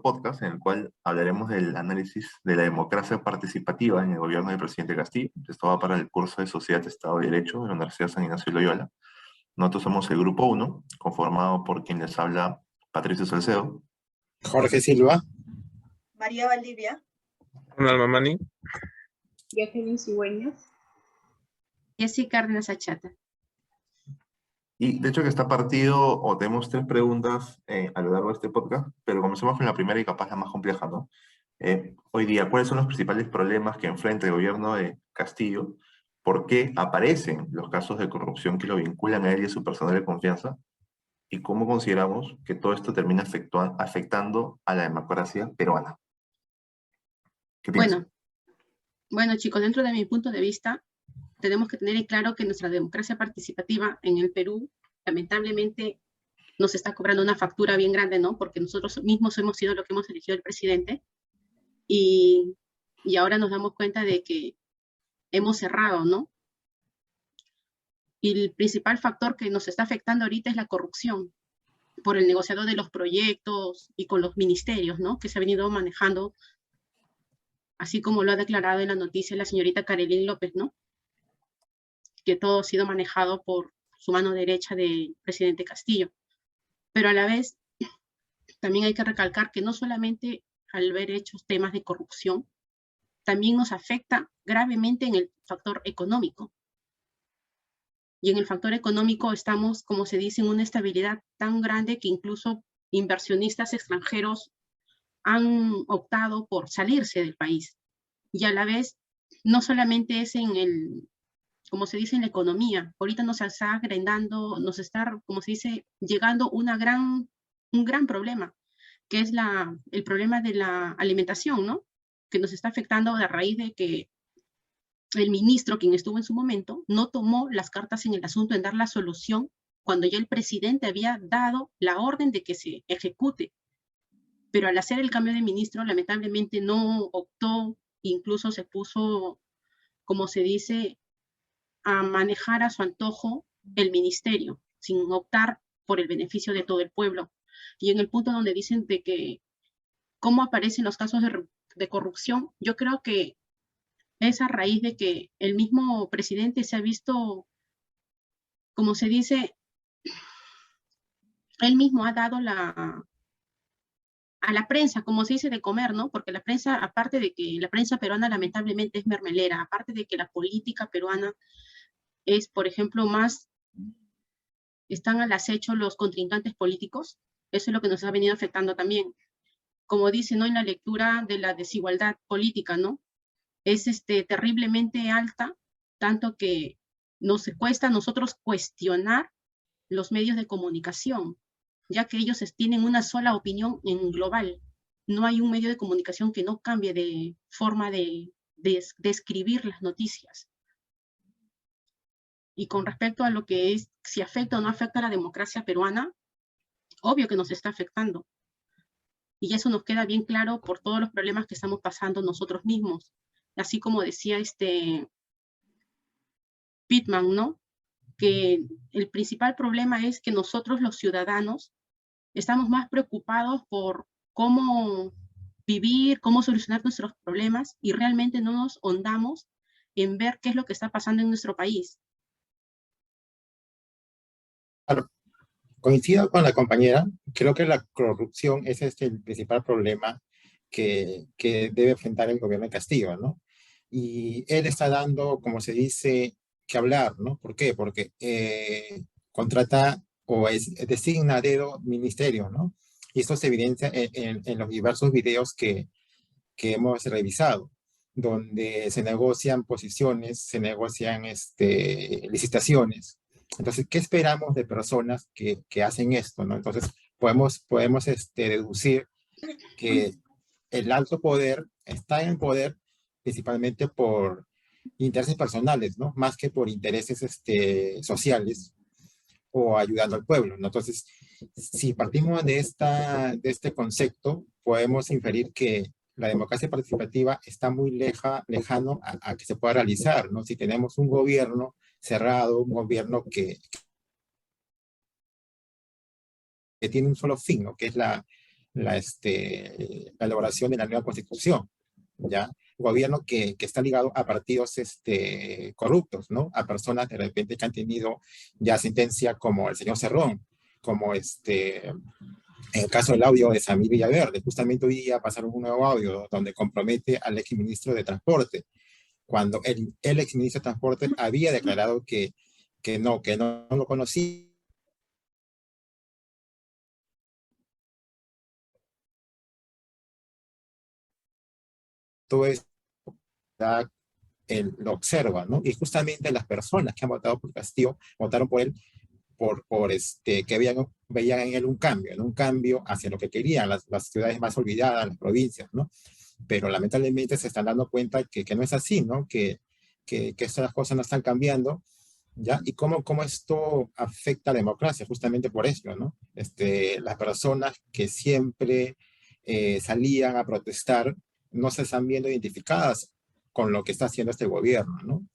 nuestro podcast en el cual hablaremos del análisis de la democracia participativa en el gobierno del presidente Castillo. Esto va para el curso de Sociedad, Estado y Derecho de la Universidad San Ignacio de Loyola. Nosotros somos el grupo 1, conformado por quien les habla Patricio Salcedo, Jorge Silva, María Valdivia, Ronald Mamani, Jacqueline Cigüeñas, Jessy Cárdenas Achata. y de hecho que está partido, o tenemos 3 preguntas a lo largo de este podcast, pero comencemos con la primera y capaz la más compleja, ¿no? Hoy día, ¿cuáles son los principales problemas que enfrenta el gobierno de Castillo? ¿Por qué aparecen los casos de corrupción que lo vinculan a él y a su personal de confianza? ¿Y cómo consideramos que todo esto termina afectando a la democracia peruana? ¿Qué piensan? Bueno, chicos, dentro de mi punto de vista, tenemos que tener en claro que nuestra democracia participativa en el Perú, lamentablemente, nos está cobrando una factura bien grande, ¿no? Porque nosotros mismos hemos sido lo que hemos elegido el presidente y ahora nos damos cuenta de que hemos cerrado, ¿no? Y el principal factor que nos está afectando ahorita es la corrupción por el negociado de los proyectos y con los ministerios, ¿no? Que se ha venido manejando, así como lo ha declarado en la noticia la señorita Karelyn López, ¿no? Que todo ha sido manejado por su mano derecha del presidente Castillo. Pero a la vez, también hay que recalcar que no solamente al ver hechos temas de corrupción, también nos afecta gravemente en el factor económico. Y en el factor económico estamos, como se dice, en una estabilidad tan grande que incluso inversionistas extranjeros han optado por salirse del país. Y a la vez, no solamente es en el, como se dice, en la economía. Ahorita nos está agrandando, nos está, como se dice, llegando un gran problema, que es el problema de la alimentación, ¿no? Que nos está afectando a raíz de que el ministro, quien estuvo en su momento, no tomó las cartas en el asunto en dar la solución cuando ya el presidente había dado la orden de que se ejecute. Pero al hacer el cambio de ministro, lamentablemente no optó, incluso se puso, como se dice, a manejar a su antojo el ministerio, sin optar por el beneficio de todo el pueblo. Y en el punto donde dicen de que cómo aparecen los casos de corrupción, yo creo que es a raíz de que el mismo presidente se ha visto, como se dice, él mismo ha dado a la prensa, como se dice, de comer, ¿no? Porque la prensa, aparte de que la prensa peruana lamentablemente es mermelera, aparte de que la política peruana es, por ejemplo, están al acecho los contrincantes políticos, eso es lo que nos ha venido afectando también. Como dice, ¿no? En la lectura de la desigualdad política, ¿no? Es terriblemente alta, tanto que nos cuesta a nosotros cuestionar los medios de comunicación, ya que ellos tienen una sola opinión en global. No hay un medio de comunicación que no cambie de forma de escribir las noticias. Y con respecto a lo que es, si afecta o no afecta a la democracia peruana, obvio que nos está afectando. Y eso nos queda bien claro por todos los problemas que estamos pasando nosotros mismos. Así como decía Pittman, ¿no? Que el principal problema es que nosotros los ciudadanos estamos más preocupados por cómo vivir, cómo solucionar nuestros problemas y realmente no nos ahondamos en ver qué es lo que está pasando en nuestro país. Claro, coincido con la compañera. Creo que la corrupción es el principal problema que debe enfrentar el gobierno de Castillo, ¿no? Y él está dando, como se dice, que hablar, ¿no? ¿Por qué? Porque contrata o designa a dedo ministerios, ¿no? Y esto se evidencia en los diversos videos que hemos revisado, donde se negocian posiciones, se negocian licitaciones. Entonces, ¿qué esperamos de personas que hacen esto, ¿no? Entonces, podemos deducir que el alto poder está en el poder principalmente por intereses personales, ¿no? Más que por intereses sociales o ayudando al pueblo, ¿no? Entonces, si partimos de este concepto, podemos inferir que la democracia participativa está muy lejano a que se pueda realizar, ¿no? Si tenemos un gobierno cerrado, un gobierno que tiene un solo fin, ¿no? Que es la elaboración de la nueva constitución, ¿ya? Gobierno que está ligado a partidos corruptos, ¿no? A personas de repente que han tenido ya sentencia como el señor Cerrón, como en el caso del audio de Samir Villaverde. Justamente hoy día pasaron un nuevo audio donde compromete al exministro de Transporte, cuando el exministro de Transporte había declarado que no lo conocía. Todo eso él lo observa, ¿no? Y justamente las personas que han votado por Castillo votaron por él que veían en él un cambio, ¿no? Un cambio hacia lo que querían las ciudades más olvidadas, las provincias, ¿no? Pero lamentablemente se están dando cuenta que no es así, ¿no? Que estas cosas no están cambiando, ¿ya? Y cómo esto afecta a la democracia, justamente por eso, ¿no? Las personas que siempre salían a protestar no se están viendo identificadas con lo que está haciendo este gobierno, ¿no?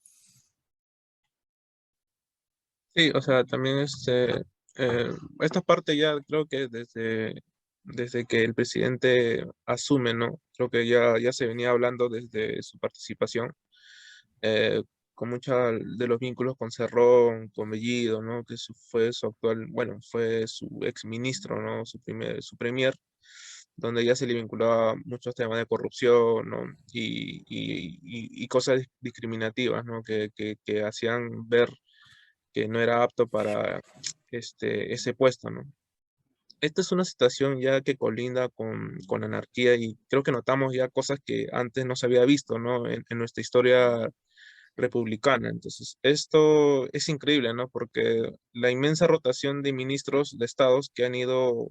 Sí, o sea, también esta parte ya creo que desde que el presidente asume, ¿no? Creo que ya se venía hablando desde su participación, con muchos de los vínculos con Cerrón, con Bellido, ¿no? Que fue su actual, bueno, fue su ex ministro, ¿no? Su premier, donde ya se le vinculaba muchos temas de corrupción, ¿no? Y cosas discriminativas, ¿no? Que hacían ver que no era apto para ese puesto, ¿no? Esta es una situación ya que colinda con anarquía y creo que notamos ya cosas que antes no se había visto, ¿no? En nuestra historia republicana. Entonces, esto es increíble, ¿no? Porque la inmensa rotación de ministros de estados que han ido,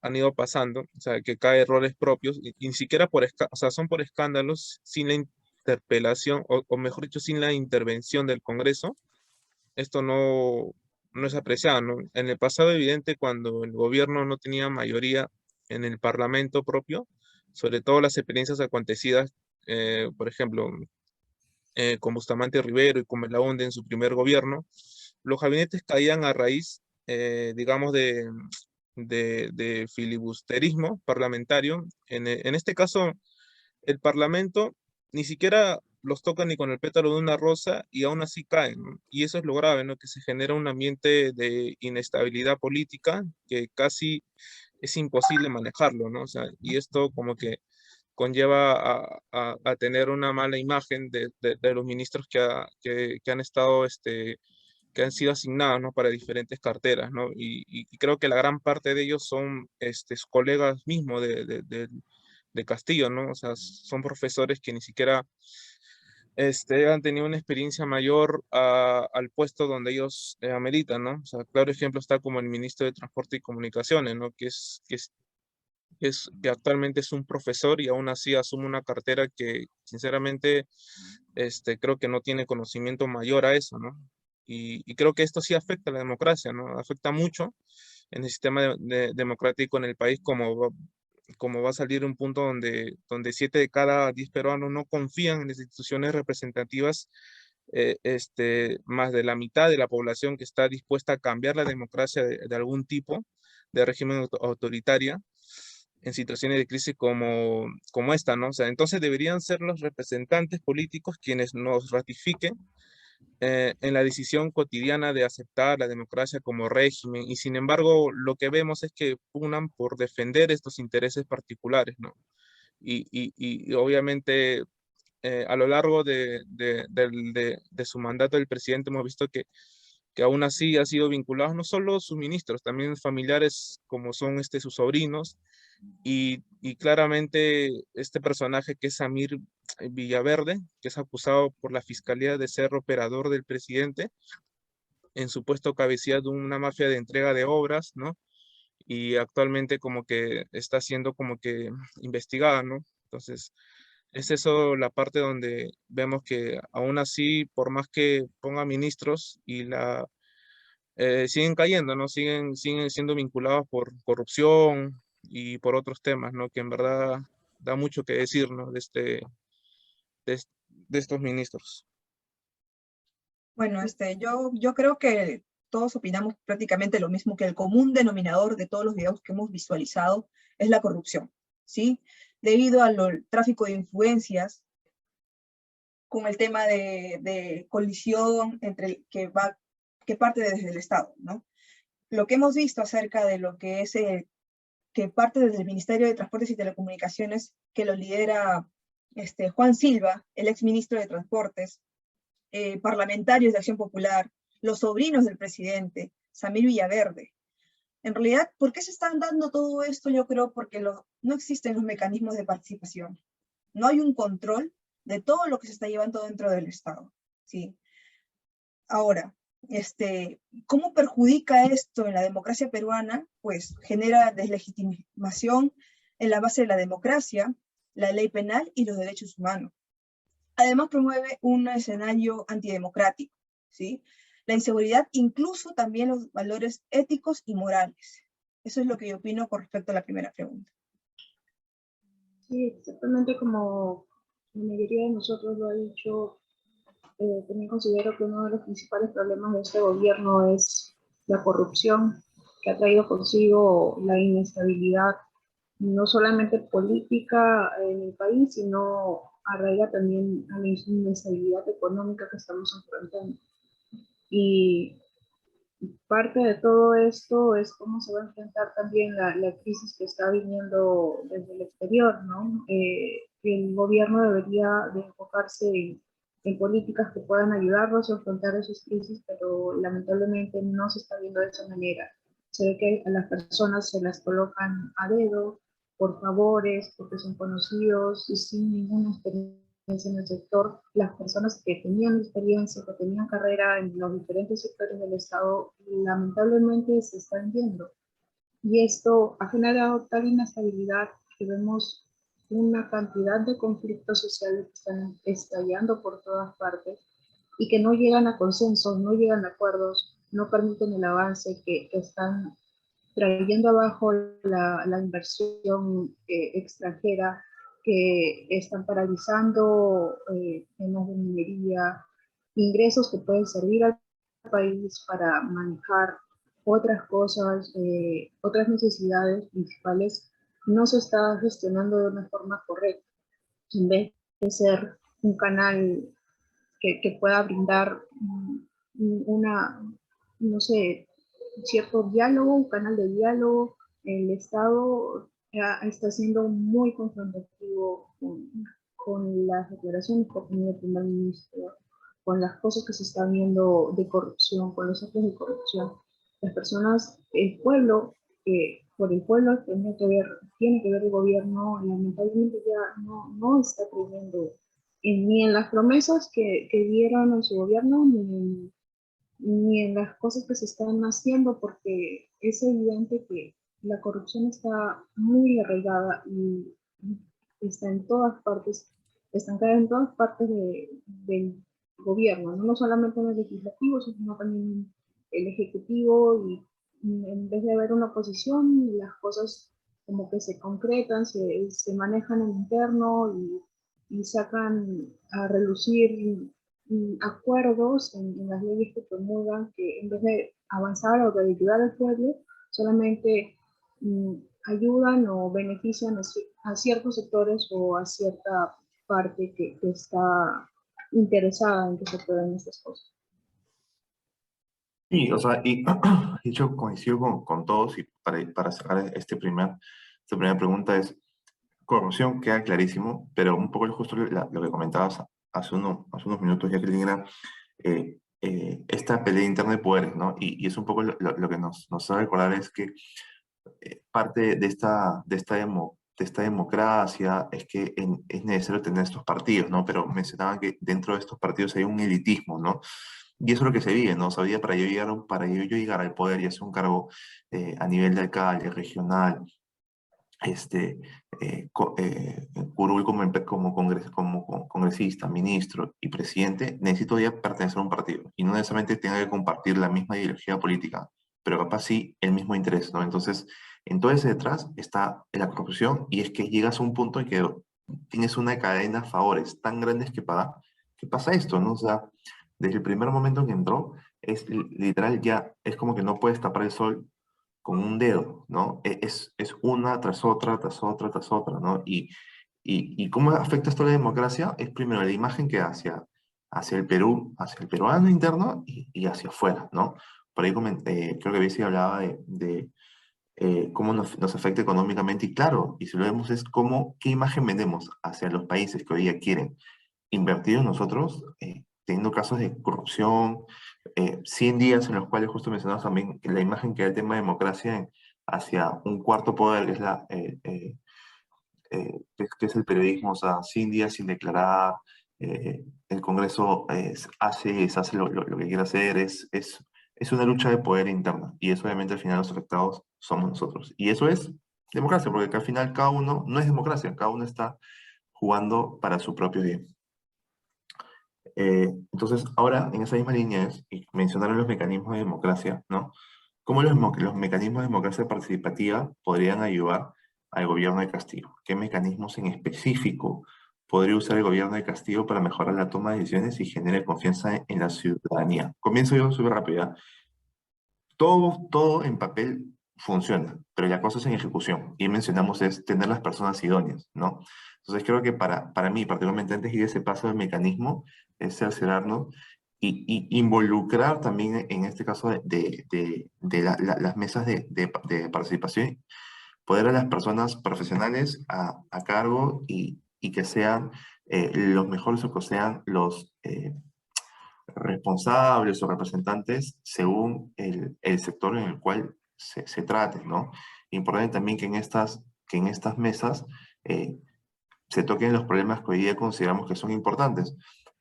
han ido pasando, o sea, que cae roles propios, y ni siquiera o sea, son por escándalos, sin la interpelación, o mejor dicho, sin la intervención del Congreso. Esto no es apreciado, ¿no? En el pasado, evidente, cuando el gobierno no tenía mayoría en el parlamento propio, sobre todo las experiencias acontecidas, por ejemplo, con Bustamante Rivero y con Belaúnde en su primer gobierno, los gabinetes caían a raíz, digamos, de filibusterismo parlamentario. En este caso, el Parlamento ni siquiera los toca ni con el pétalo de una rosa y aún así caen, ¿no? Y eso es lo grave, ¿no? Que se genera un ambiente de inestabilidad política que casi es imposible manejarlo, ¿no? O sea, y esto como que conlleva a tener una mala imagen de los ministros que han estado, que han sido asignados, ¿no? Para diferentes carteras, ¿no? Y creo que la gran parte de ellos son colegas mismos de Castillo, ¿no? O sea, son profesores que ni siquiera han tenido una experiencia mayor al puesto donde ellos ameritan, ¿no? O sea, claro ejemplo está como el ministro de Transporte y Comunicaciones, ¿no? Que actualmente es un profesor y aún así asume una cartera que sinceramente creo que no tiene conocimiento mayor a eso, ¿no? Y creo que esto sí afecta a la democracia, ¿no? Afecta mucho en el sistema democrático en el país, como va a salir un punto donde 7 de cada 10 peruanos no confían en las instituciones representativas, más de la mitad de la población que está dispuesta a cambiar la democracia de algún tipo de régimen autoritaria en situaciones de crisis como esta, ¿no? O sea, entonces deberían ser los representantes políticos quienes nos ratifiquen en la decisión cotidiana de aceptar la democracia como régimen, y sin embargo lo que vemos es que pugnan por defender estos intereses particulares, ¿no? Y obviamente a lo largo de su mandato del presidente hemos visto que aún así ha sido vinculado no solo sus ministros, también familiares como son sus sobrinos, y claramente este personaje que es Samir Villaverde, que es acusado por la Fiscalía de ser operador del presidente, en supuesto cabecilla de una mafia de entrega de obras, ¿no? Y actualmente como que está siendo como que investigada, ¿no? Entonces, es eso la parte donde vemos que aún así, por más que ponga ministros siguen cayendo, ¿no? Siguen siendo vinculados por corrupción y por otros temas, ¿no? Que en verdad da mucho que decir, ¿no? De estos ministros. Bueno, yo creo que todos opinamos prácticamente lo mismo, que el común denominador de todos los videos que hemos visualizado es la corrupción, ¿sí? Debido al tráfico de influencias, con el tema de colisión entre que parte desde el Estado, ¿no? Lo que hemos visto acerca de lo que es que parte desde el Ministerio de Transportes y Telecomunicaciones, que lo lidera Juan Silva, el exministro de Transportes, parlamentarios de Acción Popular, los sobrinos del presidente, Samir Villaverde. En realidad, ¿por qué se están dando todo esto? Yo creo porque no existen los mecanismos de participación. No hay un control de todo lo que se está llevando dentro del Estado, ¿sí? Ahora, ¿cómo perjudica esto en la democracia peruana? Pues genera deslegitimación en la base de la democracia, la ley penal y los derechos humanos. Además promueve un escenario antidemocrático, ¿sí? La inseguridad, incluso también los valores éticos y morales. Eso es lo que yo opino con respecto a la primera pregunta. Sí, exactamente como la mayoría de nosotros lo ha dicho. También considero que uno de los principales problemas de este gobierno es la corrupción, que ha traído consigo la inestabilidad, no solamente política en el país, sino arraiga también a la inestabilidad económica que estamos enfrentando. Y parte de todo esto es cómo se va a enfrentar también la crisis que está viniendo desde el exterior, ¿no? El gobierno debería de enfocarse en políticas que puedan ayudarnos a enfrentar esas crisis, pero lamentablemente no se está viendo de esa manera. Se ve que a las personas se las colocan a dedo, por favores, porque son conocidos y sin ninguna experiencia en el sector. Las personas que tenían experiencia, que tenían carrera en los diferentes sectores del Estado, lamentablemente se están yendo. Y esto ha generado tal inestabilidad que vemos una cantidad de conflictos sociales que están estallando por todas partes y que no llegan a consensos, no llegan a acuerdos, no permiten el avance, que están trayendo abajo la inversión extranjera, que están paralizando temas de minería, ingresos que pueden servir al país para manejar otras cosas, otras necesidades principales, no se está gestionando de una forma correcta. En vez de ser un canal que pueda brindar una, no sé, cierto diálogo, un canal de diálogo, el Estado está siendo muy confrontativo con las declaraciones que ha tenido el primer ministro, con las cosas que se están viendo de corrupción, con los actos de corrupción. Las personas, el pueblo, por el pueblo tiene que ver el gobierno, lamentablemente ya no está creyendo ni en las promesas que dieron en su gobierno, ni en las cosas que se están haciendo, porque es evidente que la corrupción está muy arraigada y está en todas partes, estancada en todas partes del gobierno, no solamente en el legislativo, sino también el ejecutivo, y en vez de haber una oposición, las cosas como que se concretan, se manejan en interno y sacan a relucir acuerdos en las leyes que promulgan, que en vez de avanzar o de ayudar al pueblo, solamente ayudan o benefician a ciertos sectores o a cierta parte que está interesada en que se puedan estas cosas. Sí, o sea, y de hecho coincido con todos, y para sacar esta primera pregunta es, corrupción queda clarísimo, pero un poco justo lo que comentabas hace unos minutos, Jacqueline, era esta pelea interna de poderes, ¿no? Y es un poco lo que nos hace recordar es que parte de esta democracia es que es necesario tener estos partidos, ¿no? Pero mencionaban que dentro de estos partidos hay un elitismo, ¿no? Y eso es lo que se vive, ¿no? O sea, para yo llegar al poder y hacer un cargo a nivel de alcalde, regional, curul como congresista, ministro y presidente, necesito ya pertenecer a un partido. Y no necesariamente tenga que compartir la misma ideología política, pero capaz sí el mismo interés, ¿no? Entonces, en todo ese detrás está la corrupción, y es que llegas a un punto en que tienes una cadena de favores tan grandes que pasa esto, ¿no? O sea, desde el primer momento en que entró, literal ya, es como que no puedes tapar el sol con un dedo, ¿no? Es una tras otra, tras otra, tras otra, ¿no? Y cómo afecta esto a la democracia es primero la imagen que da hacia el Perú, hacia el peruano interno y hacia afuera, ¿no? Por ahí creo que Bessie hablaba de cómo nos afecta económicamente y claro, y si lo vemos es cómo, qué imagen vendemos hacia los países que hoy día quieren invertir en nosotros, teniendo casos de corrupción, 100 días en los cuales justo mencionamos también la imagen que da el tema de democracia hacia un cuarto poder, que es que es el periodismo, o sea, 100 días sin declarar, el Congreso hace lo que quiere hacer, es una lucha de poder interna, y eso obviamente al final los afectados somos nosotros. Y eso es democracia, porque al final cada uno, no es democracia, cada uno está jugando para su propio bien. Entonces, ahora, en esa misma línea es y mencionaron los mecanismos de democracia, ¿no? ¿Cómo los mecanismos de democracia participativa podrían ayudar al gobierno de Castillo? ¿Qué mecanismos en específico podría usar el gobierno de Castillo para mejorar la toma de decisiones y genere confianza en la ciudadanía? Comienzo yo súper rápido, ¿ya? Todo en papel funciona, pero la cosa es en ejecución. Y mencionamos es tener las personas idóneas, ¿no? Entonces creo que para mí, particularmente antes de ir ese paso del mecanismo, es cerciorarnos y involucrar también en este caso las mesas de participación, poder a las personas profesionales a cargo y que sean los mejores o que sean los responsables o representantes según el sector en el cual se trate, ¿no? Importante también que en estas mesas se toquen los problemas que hoy día consideramos que son importantes,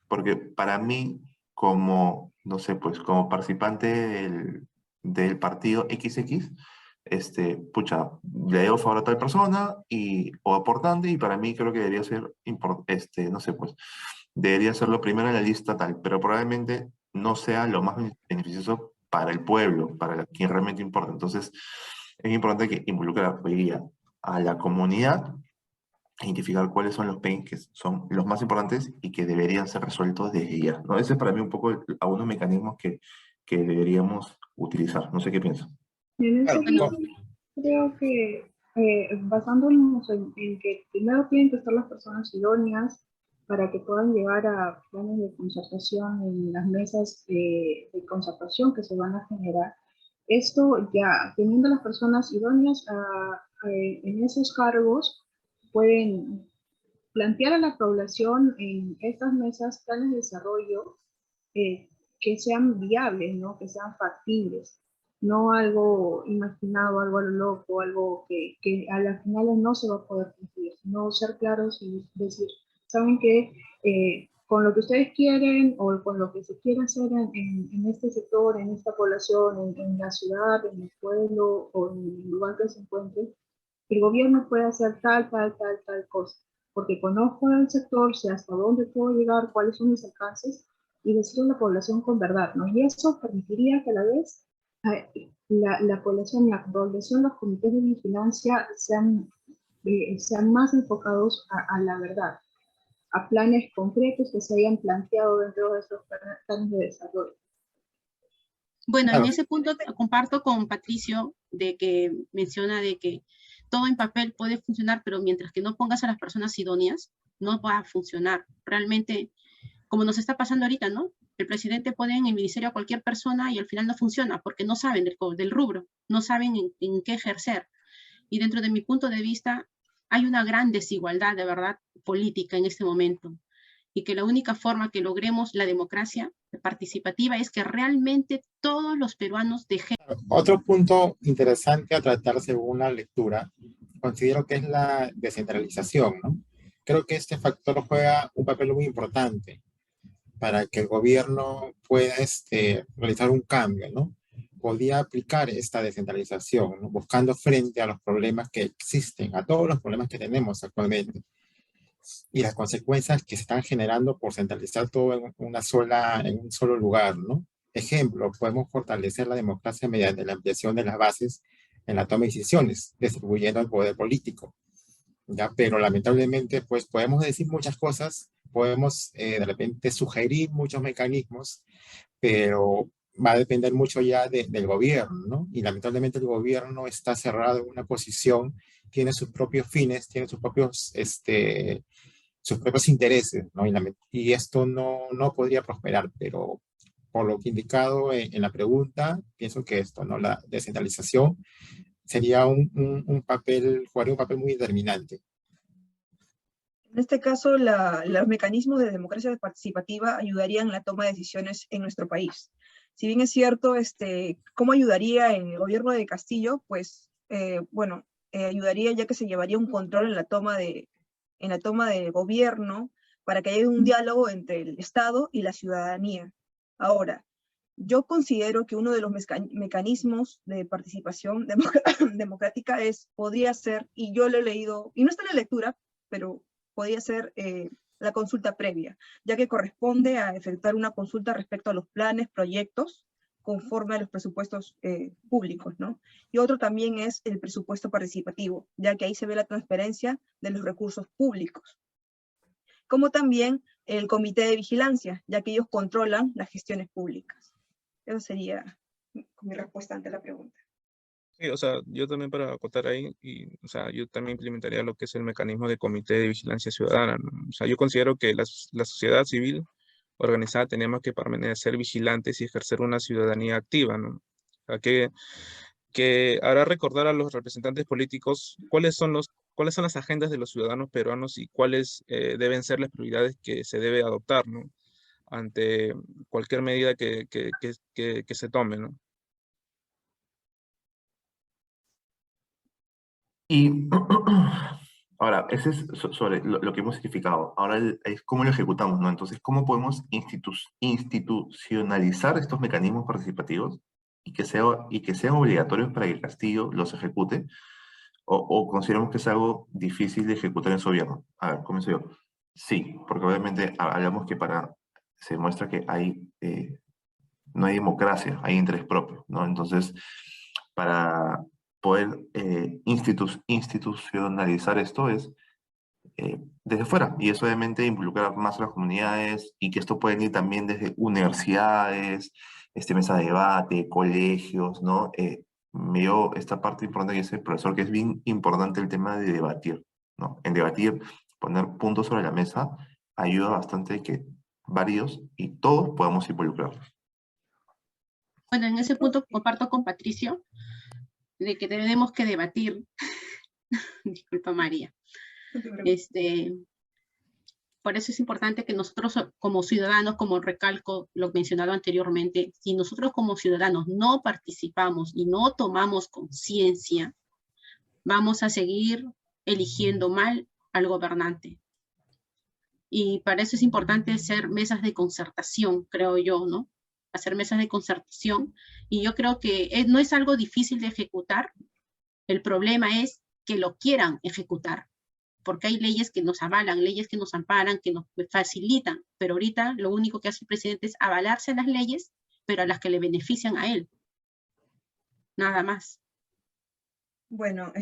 porque para mí, como, no sé, pues como participante del partido XX, pucha, le debo favor a tal persona o aportante, y para mí creo que debería ser, no sé, pues, debería ser lo primero en la lista tal, pero probablemente no sea lo más beneficioso para el pueblo, para quien realmente importa. Entonces, es importante que involucrar hoy día a la comunidad, identificar cuáles son los pains que son los más importantes y que deberían ser resueltos desde ya, ¿no? Ese es para mí un poco algunos mecanismos que deberíamos utilizar. No sé qué piensas. En ese Claro, sentido, creo que basándonos en que primero tienen que estar las personas idóneas para que puedan llegar a planes de concertación en las mesas de concertación que se van a generar. Esto ya, teniendo las personas idóneas en esos cargos, pueden plantear a la población en estas mesas planes de desarrollo eh, que sean viables, ¿no? Que sean factibles, no algo imaginado, algo a lo loco, algo que a las finales no se va a poder cumplir, sino ser claros y decir, saben que con lo que ustedes quieren o con lo que se quiere hacer en este sector, en esta población, en la ciudad, en el pueblo o en el lugar que se encuentre, el gobierno puede hacer tal cosa, porque conozco el sector, sé hasta dónde puedo llegar, cuáles son mis alcances, y decirle a la población con verdad, ¿no? Y eso permitiría que a la vez la población, los comités de vigilancia sean más enfocados a la verdad, a planes concretos que se hayan planteado dentro de esos planes de desarrollo. Bueno, en claro. ese punto comparto con Patricio de que menciona de que todo en papel puede funcionar, pero mientras que no pongas a las personas idóneas, no va a funcionar. Realmente, como nos está pasando ahorita, ¿no? El presidente pone en el ministerio a cualquier persona y al final no funciona porque no saben del rubro, no saben en qué ejercer. Y dentro de mi punto de vista, hay una gran desigualdad de verdad política en este momento. Y que la única forma que logremos la democracia participativa es que realmente todos los peruanos dejen. Otro punto interesante a tratar según la lectura, considero que es la descentralización, ¿no? Creo que este factor juega un papel muy importante para que el gobierno pueda realizar un cambio, ¿no? Podía aplicar esta descentralización, ¿no? Buscando frente a los problemas que existen, a todos los problemas que tenemos actualmente y las consecuencias que se están generando por centralizar todo en un solo lugar, ¿no? Ejemplo, podemos fortalecer la democracia mediante la ampliación de las bases en la toma de decisiones, distribuyendo el poder político, ¿ya? Pero lamentablemente, pues podemos decir muchas cosas, podemos de repente sugerir muchos mecanismos, pero va a depender mucho ya del gobierno, ¿no? Y lamentablemente el gobierno está cerrado en una posición, tiene sus propios fines, tiene sus propios intereses, ¿no? Y esto no podría prosperar, pero por lo que indicado en la pregunta, pienso que esto, ¿no? La descentralización sería jugaría un papel muy determinante. En este caso, los mecanismos de democracia participativa ayudarían en la toma de decisiones en nuestro país. Si bien es cierto, ¿cómo ayudaría en el gobierno de Castillo? Pues, bueno, ayudaría ya que se llevaría un control en la toma de gobierno para que haya un diálogo entre el Estado y la ciudadanía. Ahora, yo considero que uno de los mecanismos de participación democrática podría ser, y yo lo he leído, y no está en la lectura, pero podría ser la consulta previa, ya que corresponde a efectuar una consulta respecto a los planes, proyectos, conforme a los presupuestos públicos, ¿no? Y otro también es el presupuesto participativo, ya que ahí se ve la transparencia de los recursos públicos. Como también el comité de vigilancia, ya que ellos controlan las gestiones públicas. Esa sería mi respuesta ante la pregunta. Sí, o sea, yo también para acotar ahí, o sea, yo también implementaría lo que es el mecanismo de comité de vigilancia ciudadana, ¿no? O sea, yo considero que la sociedad civil organizada tenemos que permanecer vigilantes y ejercer una ciudadanía activa, ¿no? O sea, que hará recordar a los representantes políticos cuáles son las agendas de los ciudadanos peruanos y cuáles deben ser las prioridades que se debe adoptar, ¿no? Ante cualquier medida que se tome, ¿no? Y ahora, ese es sobre lo que hemos significado. Ahora es cómo lo ejecutamos, ¿no? Entonces, ¿cómo podemos institucionalizar estos mecanismos participativos y que sean obligatorios para que el Castillo los ejecute? ¿O consideramos que es algo difícil de ejecutar en su gobierno? A ver, comienzo yo. Sí, porque obviamente hablamos que se demuestra que no hay democracia, hay interés propio, ¿no? Entonces, para poder institucionalizar esto es desde fuera, y eso obviamente involucrar más a las comunidades, y que esto puede ir también desde universidades, mesa de debate, colegios, ¿no? Me dio esta parte importante que dice el profesor, que es bien importante el tema de debatir, ¿no? En debatir, poner puntos sobre la mesa, ayuda bastante que varios y todos podamos involucrarnos. Bueno, en ese punto comparto con Patricio de que tenemos que debatir. Disculpa, María. Por eso es importante que nosotros como ciudadanos, como recalco lo mencionado anteriormente, si nosotros como ciudadanos no participamos y no tomamos conciencia, vamos a seguir eligiendo mal al gobernante. Y para eso es importante hacer mesas de concertación, creo yo, ¿no? Hacer mesas de concertación. Y yo creo que no es algo difícil de ejecutar. El problema es que lo quieran ejecutar, porque hay leyes que nos avalan, leyes que nos amparan, que nos facilitan, pero ahorita lo único que hace el presidente es avalarse a las leyes, pero a las que le benefician a él. Nada más. Bueno,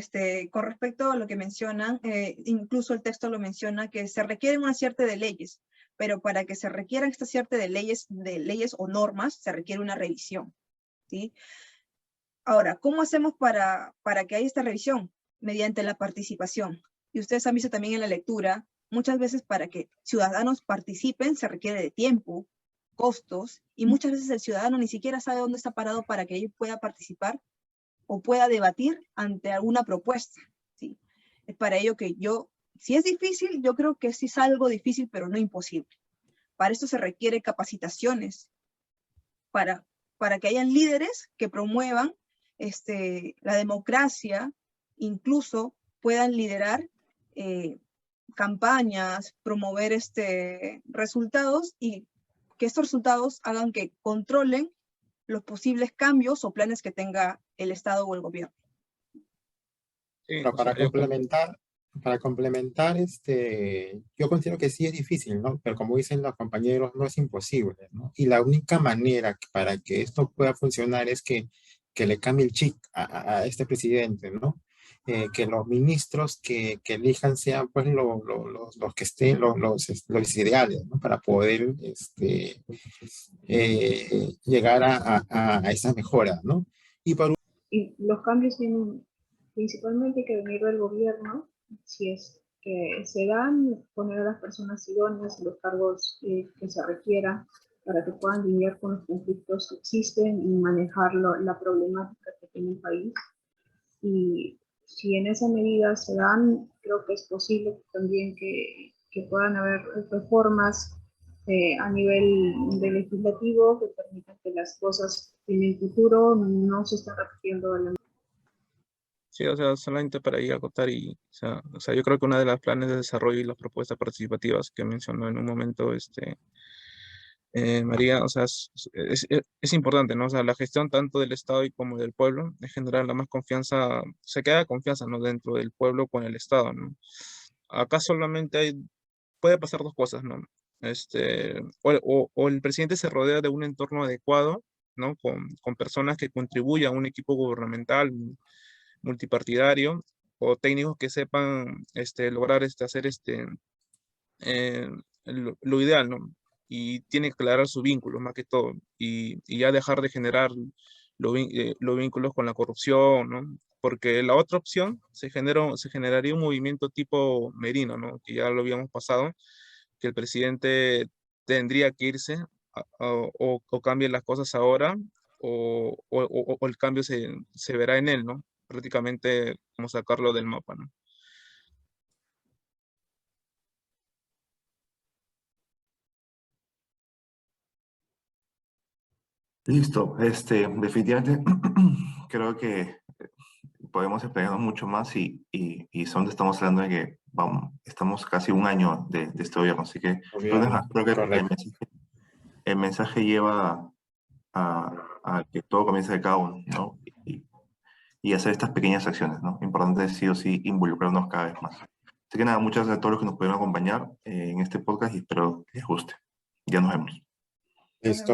con respecto a lo que mencionan, incluso el texto lo menciona, que se requiere una serie de leyes, pero para que se requiera esta serie de leyes o normas, se requiere una revisión, ¿sí? Ahora, ¿cómo hacemos para que haya esta revisión? Mediante la participación. Y ustedes han visto también en la lectura, muchas veces para que ciudadanos participen se requiere de tiempo, costos, y muchas veces el ciudadano ni siquiera sabe dónde está parado para que él pueda participar o pueda debatir ante alguna propuesta, ¿sí? Es para ello que si es difícil, yo creo que sí es algo difícil, pero no imposible. Para esto se requiere capacitaciones, para que hayan líderes que promuevan la democracia, incluso puedan liderar campañas, promover resultados, y que estos resultados hagan que controlen los posibles cambios o planes que tenga el Estado o el gobierno. Sí, Pero para complementar, yo considero que sí es difícil, ¿no? Pero como dicen los compañeros, no es imposible, ¿no? Y la única manera para que esto pueda funcionar es que le cambie el chip a este presidente, ¿no? que los ministros que elijan sean pues los que estén, los ideales, ¿no? Para poder llegar a esa mejora, ¿no? Y los cambios tienen principalmente que venir del gobierno, si es que se dan, poner a las personas idóneas en los cargos que se requieran para que puedan lidiar con los conflictos que existen y manejar la problemática que tiene el país. Y si en esa medida se dan, creo que es posible también que puedan haber reformas a nivel de legislativo que permitan que las cosas en el futuro no se estén repitiendo de la. Sí, o sea, solamente para ir a acotar o sea, yo creo que una de las planes de desarrollo y las propuestas participativas que mencionó en un momento, María, o sea, es importante, ¿no? O sea, la gestión tanto del Estado y como del pueblo es generar la más confianza, se queda confianza, ¿no? Dentro del pueblo con el Estado, ¿no? Acá solamente puede pasar dos cosas, ¿no? O el presidente se rodea de un entorno adecuado, ¿no? Con personas que contribuyan a un equipo gubernamental multipartidario, o técnicos que sepan lograr hacer eh, lo ideal, ¿no? Y tiene que aclarar su vínculo más que todo, y ya dejar de generar los vínculos con la corrupción, ¿no? Porque la otra opción se generaría un movimiento tipo Merino, ¿no? Que ya lo habíamos pasado, que el presidente tendría que irse o cambie las cosas ahora, o el cambio se verá en él, ¿no? Prácticamente como sacarlo del mapa, ¿no? Listo, definitivamente creo que podemos explayarnos mucho más y son, estamos hablando de que vamos, estamos casi un año de este gobierno, así que creo que Correcto. el mensaje lleva a que todo comience de cada uno, ¿no? Y hacer estas pequeñas acciones, ¿no? Importante es sí o sí involucrarnos cada vez más. Así que nada, muchas gracias a todos los que nos pudieron acompañar en este podcast y espero les guste. Ya nos vemos. Nos Listo. vemos.